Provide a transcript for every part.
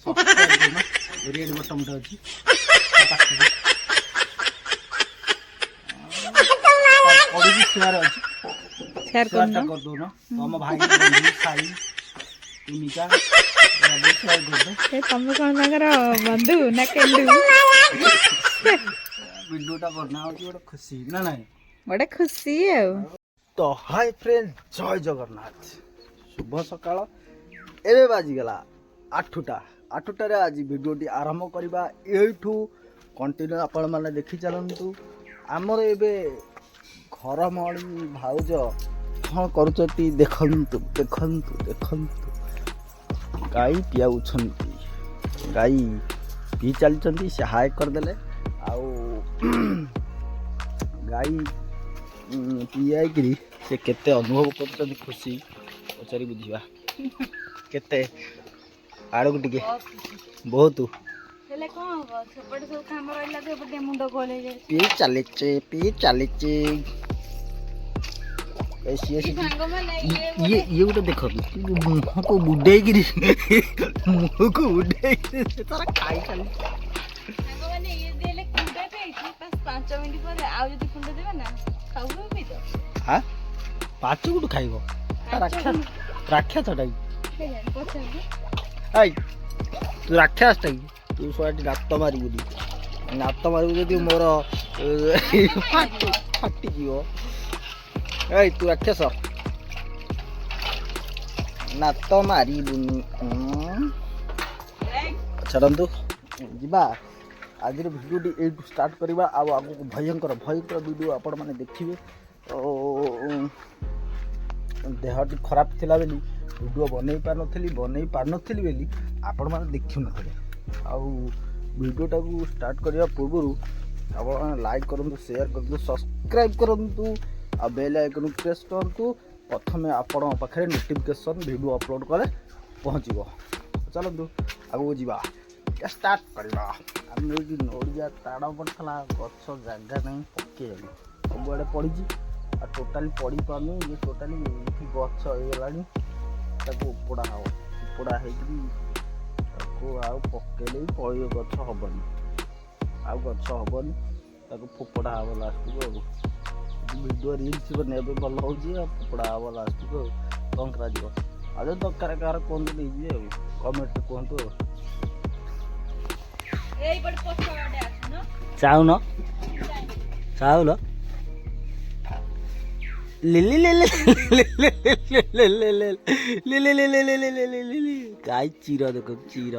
Red button अच्छी share अच्छी share कर दो ना तुम भाई साई तुमिका शेयर कर दो तुम कौन बंधु ना केंदु वीडियोटा करना गोटे खुशी ना ना गोटे खुशी तो हाय फ्रेंड जय जगन्नाथ शुभ सकाळ एबे बाजिगला 8टा आज भिडियोटी आरंभ करवा एठू कंटिन्यू आपण माने देखि चलंतु आमर एबे घर मणी भाउज कौन करुचती देखंतु देखंतु देखंतु गाई पियाउछंती गाई पी चलचंती से हाय कर देले आउ गाई पियाई करी से केते अनुभव करते खुशी पचारि बुझिबा केते आड़ो टिके बहुत हेले कोन हो सेपट सब काम रहला तो एपटे मुंड गोले जे पी चलिचे ऐसी ऐसी ये गोटे देख मुह को बुडे गिरी मुह को बुडे गिरी तारा खाई चल सांगो माने ये देले कुंडे पे बस 5 मिनिट पर आउ जदी कुंडे देबा ना खाऊ भी तो हां 5 गुट खाइबो राक्षा चटाई आई तू राक्षस टाई तू सोटी नात मारी बुली नात मारी जदी मोर फाटी जीवो ए तू राक्षस नात मारी बुनी छरंतु जिबा आज भिडियो ये स्टार्ट करवा आगु भयंकर भयंकर वीडियो आपण माने देखिबे देहटी खराब थिला बेली वीडियो बनई पारनथली बेली आपण माने देखि नथले आउ वीडियोटा को स्टार्ट करने पूर्व आप लाइक करूँ शेयर करूँ सब्सक्राइब करूँ आ बेल आइकन प्रेस करूँ प्रथम आपण पाखे नोटिफिकेशन वीडियो अपलोड कले पहुँचब चलतु आगू जा स्टार्ट करवा नड़िया ताड़ पड़ता गच जगह नहीं पके सबुआड़े पड़ी टोटाली पड़ी पानी ये टोटाली गच होगा उपोड़ा हम उपोड़ा हो पकेले पड़ी गच हेनी आउ गच हेनी फोपड़ा हम लास्ट को वीडियो रिल्स बन भल हो फोपड़ा हम लास्ट को कौन कर दरकार कार कहते नहीं कमेंट कहतु चाउन चाउल गाई चीर देख चीर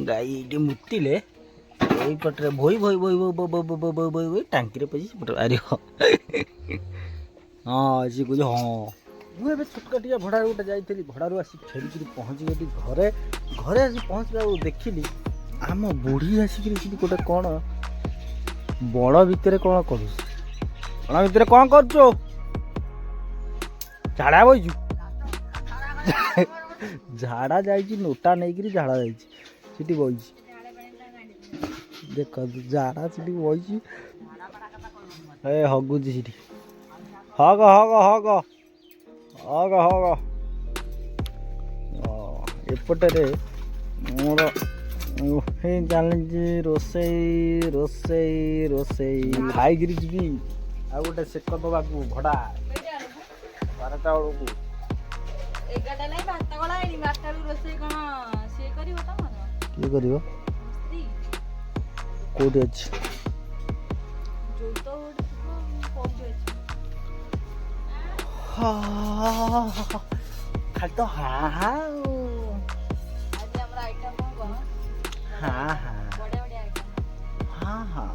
गाई ये मुतिले यही पटे भई भई भई भई टांकी पैसे अरे हाँ सी कह हाँ मुझे छोटकाटिया भड़ा गोटे जाइली भड़ारू आसी फेरिकी पहुँची गली घरे घरे आसी पहुँचला देखिली आम बुढ़ी आसिक गोटे कौन बड़ भितर कौन कर बड़ भितर कौन कर झाड़ा बईचु झाड़ा जा नोटा नहीं झाड़ा जा बई देख झाड़ा से बई हगुची सी हग हग हग हग हग एपटे मोर चली रोसई रोसई रोसई खाई जी आ गोटे सेक दवा भड़ा 12टा बेलू कौटी अच्छे खाली तो हाँ हाँ हाँ हाँ हाँ हाँ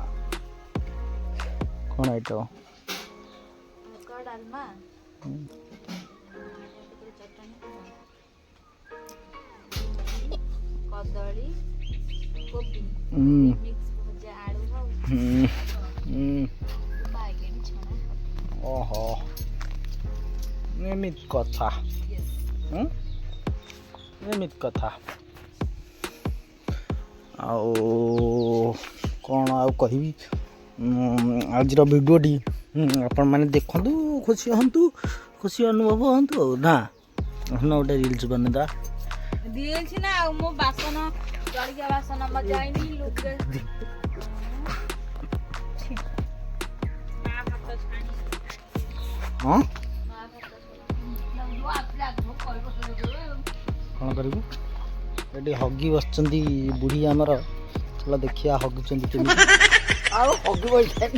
कौन आइटम डालमा कदली कोबी मिक्स भजा आलू बैगन छना ओहो निमित कथा निमित कथा आओ कौन आ कहि आज वीडियोटी आपण मैंने देखु खुशी हूँ ଖୁସି ଅନୁଭବ ହୁଅନ୍ତୁ ଆଉ ନା ଗୋଟେ ରିଲ୍ସ ବନେଇଦବା। ଦିଏছি ନା ଆଉ ମୋ ବାସନ ଜଳିକିଆ ବାସନ ମଜାଇନି ଲୁଗା ହଁ କ'ଣ କରିବୁ ଏଠି ହଗି ବସିଛନ୍ତି ବୁଢ଼ୀ ଆମର। ଚାଲ ଦେଖିବା ହଗୁଛନ୍ତି କେମିତି। ଆଉ ହଗି ବସିଥାଏ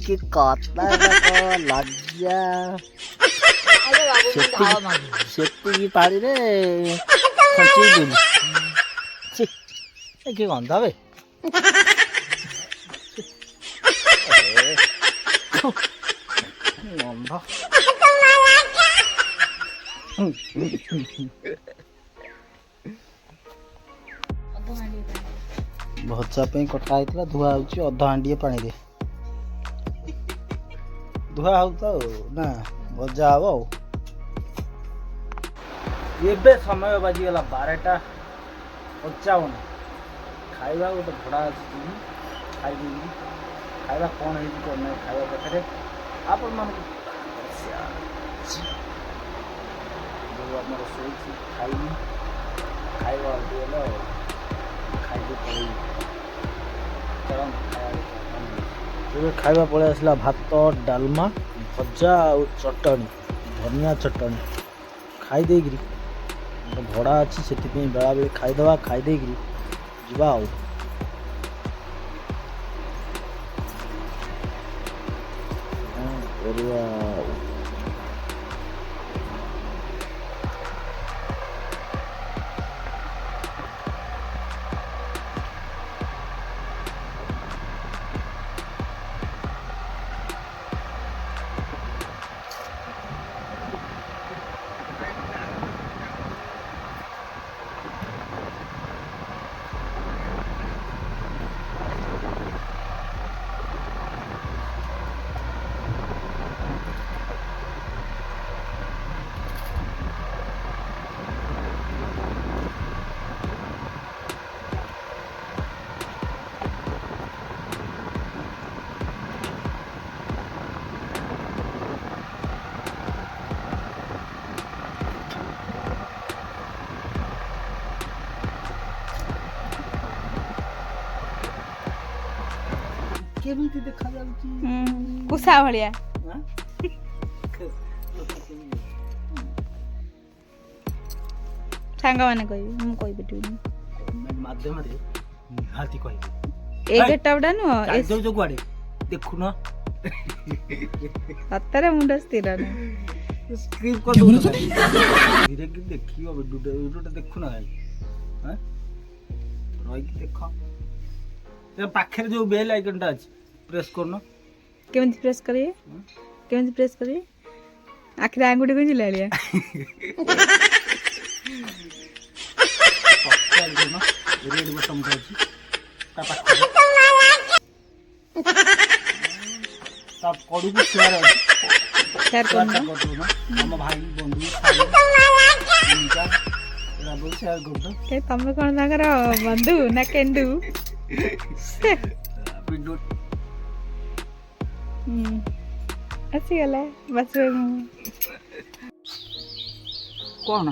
କି କଥା ଲଜ୍ଜା ସେତିକି ପାଣିରେ ଖଞ୍ଚେଇ ଦେଲି। କି ଗନ୍ଧ ବେ ଗନ୍ଧ। ଭଜା ପାଇଁ କଟା ହେଇଥିଲା ଧୁଆ ହଉଛି ଅଧ ହାଣ୍ଡିଏ ପାଣିରେ ଧୁଆ ହଉ ତ ଆଉ ନା ଭଜା ହବ ଆଉ। ଏବେ ସମୟ ବାଜିଗଲା 12:55। ଖାଇବା ଗୋଟେ ଭଡ଼ା ଅଛି ଖାଇବି। ଖାଇବା କ'ଣ ହେଇଛି କ'ଣ ନାହିଁ ଖାଇବା ପାଖରେ ଆପଣମାନଙ୍କୁ ଆମର ଶୋଇଛି ଖାଇବି ଖାଇବା ହେଲେ ଆଉ ଖାଇକି ପଳେଇବି। ଏବେ ଖାଇବା ପଳେଇ ଆସିଲା ଭାତ ଡାଲମା ଭଜା ଆଉ ଚଟଣି ଧନିଆ ଚଟଣି ଖାଇ ଦେଇକିରି ଭଡ଼ା ଅଛି ସେଥିପାଇଁ ବେଳାବେଳେ ଖାଇଦେବା। ଖାଇ ଦେଇକିରି ଯିବା ଆଉ। କରିବା କେମିତି ଦେଖାଯାଉଛି କୁସା ଭଳିଆ। ସାଙ୍ଗମାନେ କହିବେ ମୁଁ କହିପାରିବିନି ମାଧ୍ୟମରେ ନିହାତି କହିବି। ଏଇ ଗେଟଅପଟା ନୁହଁ ଯାଉଛ କୁଆଡେ ଦେଖୁନ ସତରେ ମୁଣ୍ଡ ସ୍ଥିର ନାହିଁ। ସ୍କ୍ରିପ୍ଟ କରିଦଉଛ ଧୀରେ କି ଦେଖିବ ଭିଡ଼ିଓଟା ଦେଖୁନ କାହିଁକି ରହିକି ଦେଖ। ପାଖରେ ଯୋଉ ବେଲ୍ ଆଇକନଟା ଅଛି ପ୍ରେସ୍ କରୁନ। କେମିତି ପ୍ରେସ୍ କରିବେ କେମିତି ପ୍ରେସ୍ କରିବେ ଆଖିରେ ଆଙ୍ଗୁଠି ଗୁଞ୍ଜିଲା ଭଳିଆ ରେଡ୍ ବଟନଟା ଅଛି ତା ପାଖରେ ତା କଡ଼କୁ ସେୟାର ଅଛି ସେୟାର କରୁନ କରିଦଉନ। ଆମ ଭାଇ ବନ୍ଧୁ ସେୟାର କରୁନ। ତମେ କଣ ତାଙ୍କର ବନ୍ଧୁ ନା କେନ୍ଦୁ? ଆସିଗଲା ବସିବେ କ'ଣ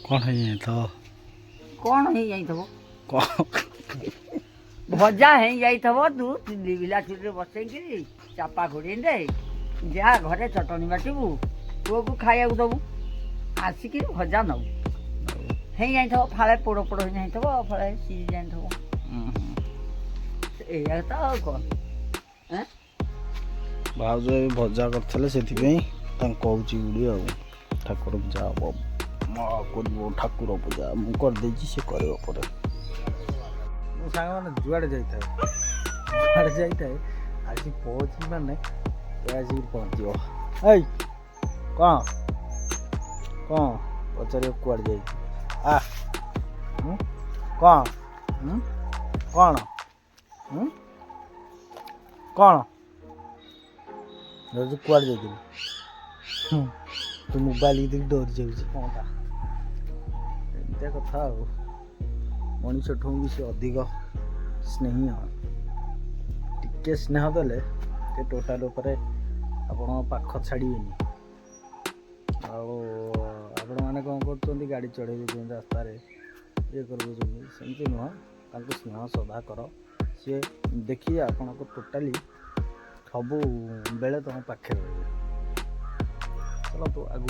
କ'ଣ ହେଇଯାଇଥିବ କ'ଣ ହେଇଯାଇଥିବ ଭଜା ହେଇଯାଇଥିବ। ତୁ ବିଲା ଚୁଲିରେ ବସେଇକିରି ଚାପା ଘୋଡ଼େଇ ଦେ ଯାହା ଘରେ ଚଟଣି ବାଟିବୁ ପୁଅକୁ ଖାଇବାକୁ ଦେବୁ ଆସିକିରି ଭଜା ନେବୁ ହେଇଯାଇଥିବ। ଫାଳେ ପୋଡ଼ ପୋଡ଼ ହେଇଯାଇଥିବ ଫାଳେ ସିଝି ଯାଇଥିବ। ଏଇଆ ତ ଆଉ କ'ଣ ଭାଉଜ ଏବେ ଭଜା କରିଥିଲେ ସେଥିପାଇଁ ତାଙ୍କୁ କହୁଛି ଗୁଡ଼ି ଆଉ ଠାକୁର ପୂଜା ହବ କରିବ ଠାକୁର ପୂଜା ମୁଁ କରିଦେଇଛି ସେ କରିବ ପରେ। ମୋ ସାଙ୍ଗମାନେ ଯୁଆଡ଼େ ଯାଇଥାଏ ଆସି ପହଞ୍ଚି ମାନେ ଆସିକି ପହଞ୍ଚିବ। ଏଇ କ'ଣ ପଚାରିବ କୁଆଡ଼େ ଯାଇଛି କ'ଣ କୁଆଡ଼େ ଯାଇଥିଲି ତୁ ମୋବାଇଲ ଦେଖି ଡରି ଯାଉଛି କ'ଣଟା ଏମିତିଆ କଥା ଆଉ। ମଣିଷଠୁ ବି ସେ ଅଧିକ ସ୍ନେହୀ। ଟିକେ ସ୍ନେହ ଦେଲେ ସେ ଟୋଟାଲ ଉପରେ ଆପଣଙ୍କ ପାଖ ଛାଡ଼ିବେନି। ଆଉ ଆପଣମାନେ କ'ଣ କରୁଛନ୍ତି, ଗାଡ଼ି ଚଢ଼େଇ ଦେଉଛନ୍ତି ରାସ୍ତାରେ, ଇଏ କରିଦେଉଛନ୍ତି। ସେମିତି ନୁହଁ, ତାଙ୍କୁ ସ୍ନେହ ଶ୍ରଦ୍ଧା କର। ସିଏ ଦେଖିବେ ଆପଣଙ୍କୁ ଟୋଟାଲି ସବୁବେଳେ ତୁମ ପାଖରେ ରହିବେ। ଚାଲନ୍ତୁ ଆଗକୁ।